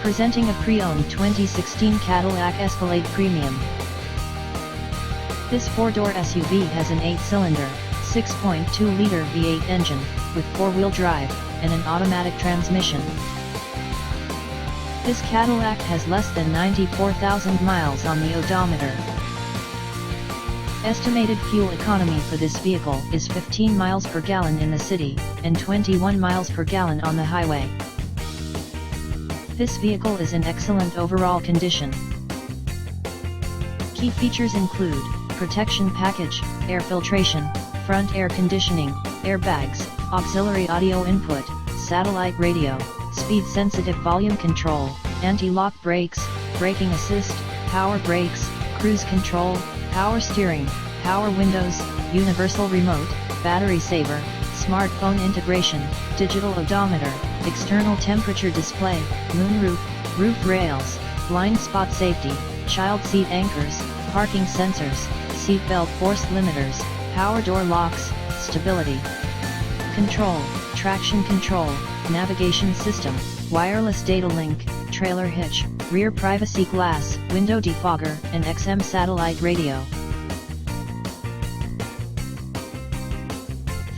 Presenting a pre-owned 2016 Cadillac Escalade Premium. This 4-door SUV has an 8-cylinder, 6.2-liter V8 engine, with 4-wheel drive, and an automatic transmission. This Cadillac has less than 94,000 miles on the odometer. Estimated fuel economy for this vehicle is 15 miles per gallon in the city, and 21 miles per gallon on the highway. This vehicle is in excellent overall condition. Key features include protection package, air filtration, front air conditioning, airbags, auxiliary audio input, satellite radio, speed-sensitive volume control, anti-lock brakes, braking assist, power brakes, cruise control, power steering, power windows, universal remote, battery saver, smartphone integration, digital odometer, external temperature display, moonroof, roof rails, blind spot safety, child seat anchors, parking sensors, seat belt force limiters, power door locks, stability control, traction control, navigation system, wireless data link, trailer hitch, rear privacy glass, window defogger, and XM satellite radio.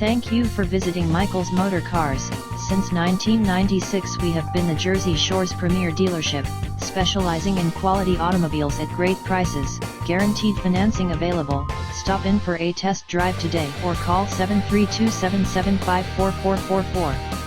Thank you for visiting Michael's Motor Cars. Since 1996 we have been the Jersey Shore's premier dealership, specializing in quality automobiles at great prices, guaranteed financing available. Stop in for a test drive today or call 732-775-4444.